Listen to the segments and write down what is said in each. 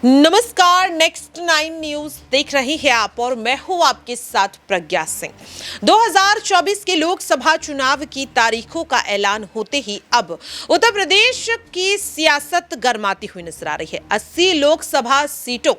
नमस्कार, next 9 news देख रही हैं आप और मैं हूं आपके साथ प्रज्ञा सिंह। 2024 के लोकसभा चुनाव की तारीखों का ऐलान होते ही अब उत्तर प्रदेश की सियासत गर्माती हुई नजर आ रही है। 80 लोकसभा सीटों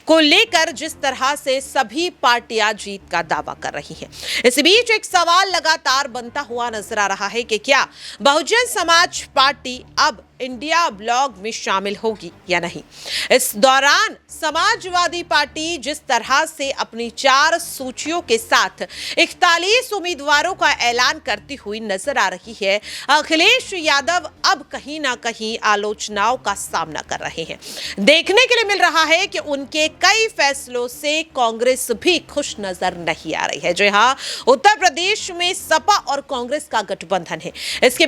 को लेकर जिस तरह से सभी पार्टियां जीत का दावा कर रही हैं, इस बीच एक सवाल लगातार बनता हुआ नजर आ रहा है कि क्या बहुजन समाज पार्टी अब इंडिया ब्लॉक में शामिल होगी या नहीं। इस दौरान समाजवादी पार्टी जिस तरह से अपनी 4 सूचियों के साथ 41 उम्मीदवारों का ऐलान करती हुई नजर आ रही है, अखिलेश यादव अब कहीं ना कहीं आलोचनाओं का सामना कर रहे हैं। देखने के लिए मिल रहा है कि उनके कई फैसलों से कांग्रेस भी खुश नजर नहीं आ रही है। जी हां, उत्तर प्रदेश में सपा और कांग्रेस का गठबंधन है। इसके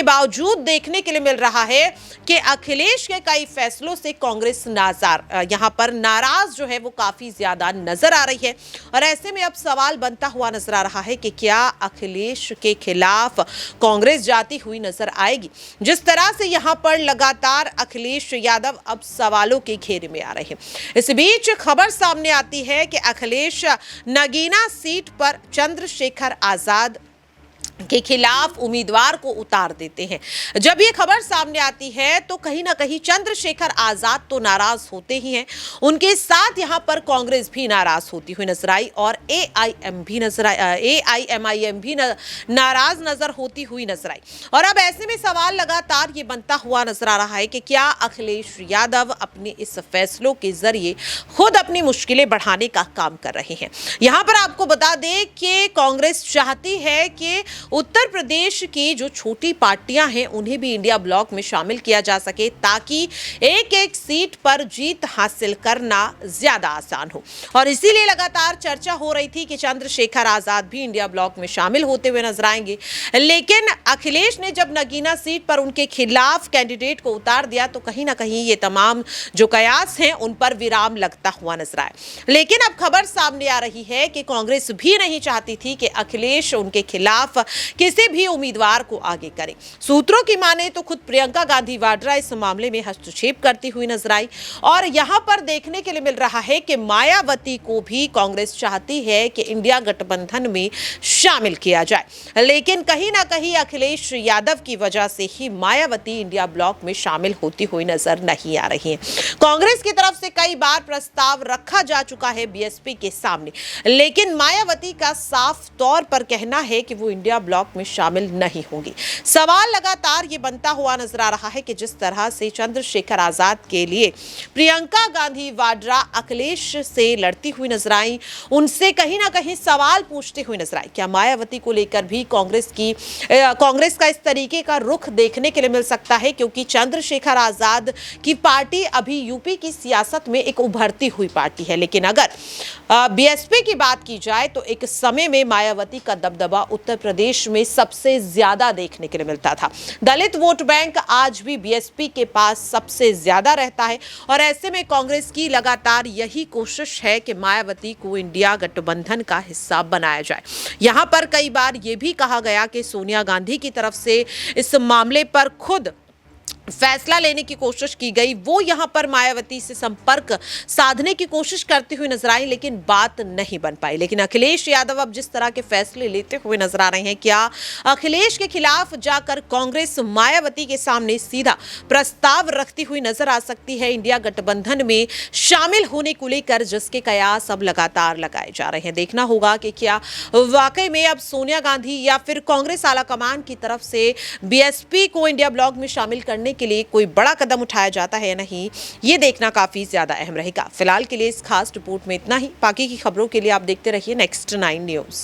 बावजूद देखने के लिए मिल रहा है कि अखिलेश के कई फैसलों से कांग्रेस यहां पर नाराज जो है वो काफी ज्यादा नजर आ रही है। और ऐसे में अब सवाल बनता हुआ नजर आ रहा है कि क्या अखिलेश के खिलाफ कांग्रेस जाती हुई नजर आएगी। जिस तरह से यहां पर लगातार अखिलेश यादव अब सवालों के घेरे में आ रहे हैं, इस बीच खबर सामने आती है कि अखिलेश नगीना सीट पर चंद्रशेखर आजाद के खिलाफ उम्मीदवार को उतार देते हैं। जब ये खबर सामने आती है तो कहीं ना कहीं चंद्रशेखर आजाद तो नाराज होते ही हैं, उनके साथ यहां पर कांग्रेस भी नाराज होती हुई नजर आई और एआईएमआईएम भी नाराज नजर होती हुई नजर आई। और अब ऐसे में सवाल लगातार ये बनता हुआ नजर आ रहा है कि क्या अखिलेश यादव अपने इस फैसलों के जरिए खुद अपनी मुश्किलें बढ़ाने का काम कर रहे हैं। यहां पर आपको बता दें कि कांग्रेस चाहती है कि उत्तर प्रदेश की जो छोटी पार्टियां हैं उन्हें भी इंडिया ब्लॉक में शामिल किया जा सके, ताकि एक एक सीट पर जीत हासिल करना ज्यादा आसान हो। और इसीलिए लगातार चर्चा हो रही थी कि चंद्रशेखर आजाद भी इंडिया ब्लॉक में शामिल होते हुए नजर आएंगे। लेकिन अखिलेश ने जब नगीना सीट पर उनके खिलाफ कैंडिडेट को उतार दिया तो कहीं ना कहीं ये तमाम जो कयास हैं उन पर विराम लगता हुआ नजर आया। लेकिन अब खबर सामने आ रही है कि कांग्रेस भी नहीं चाहती थी कि अखिलेश उनके खिलाफ किसी भी उम्मीदवार को आगे करें। सूत्रों की माने तो खुद प्रियंका गांधी वाड्रा इस मामले में हस्तक्षेप करती हुई नजर आई। और यहां पर देखने के लिए मिल रहा है कि मायावती को भी कांग्रेस चाहती है कि इंडिया गठबंधन में शामिल किया जाए, लेकिन कहीं ना कहीं अखिलेश यादव की वजह से ही मायावती इंडिया ब्लॉक में शामिल होती हुई नजर नहीं आ रही है। कांग्रेस की तरफ से कई बार प्रस्ताव रखा जा चुका है बीएसपी के सामने, लेकिन मायावती का साफ तौर पर कहना है कि वो इंडिया ब्लॉक में शामिल नहीं होंगी। सवाल लगातार ये बनता हुआ नजर आ रहा है कि जिस तरह से चंद्रशेखर आजाद के लिए प्रियंका गांधी वाड्रा अखिलेश से लड़ती हुई नजर आई, उनसे कहीं ना कहीं सवाल पूछते हुए नजर आई। क्या मायावती को लेकर भी कांग्रेस का इस तरीके का रुख देखने के लिए मिल सकता है, क्योंकि चंद्रशेखर आजाद की पार्टी अभी यूपी की सियासत में एक उभरती हुई पार्टी है। लेकिन अगर बीएसपी की बात की जाए तो एक समय में मायावती का दबदबा उत्तर प्रदेश में सबसे ज्यादा देखने के लिए मिलता था। दलित वोट बैंक आज भी बीएसपी के पास सबसे ज्यादा रहता है। और ऐसे में कांग्रेस की लगातार यही कोशिश है कि मायावती को इंडिया गठबंधन का हिस्सा बनाया जाए। यहां पर कई बार यह भी कहा गया कि सोनिया गांधी की तरफ से इस मामले पर खुद फैसला लेने की कोशिश की गई, वो यहां पर मायावती से संपर्क साधने की कोशिश करती हुई नजर आई, लेकिन बात नहीं बन पाई। लेकिन अखिलेश यादव अब जिस तरह के फैसले लेते हुए नजर आ रहे हैं, क्या अखिलेश के खिलाफ जाकर कांग्रेस मायावती के सामने सीधा प्रस्ताव रखती हुई नजर आ सकती है इंडिया गठबंधन में शामिल होने को लेकर, जिसके कयास अब लगातार लगाए जा रहे हैं। देखना होगा कि क्या वाकई में अब सोनिया गांधी या फिर कांग्रेस आलाकमान की तरफ से बीएसपी को इंडिया ब्लॉक में शामिल करने के लिए कोई बड़ा कदम उठाया जाता है या नहीं, ये देखना काफी ज्यादा अहम रहेगा। फिलहाल के लिए इस खास रिपोर्ट में इतना ही। बाकी की खबरों के लिए आप देखते रहिए नेक्स्ट 9 न्यूज।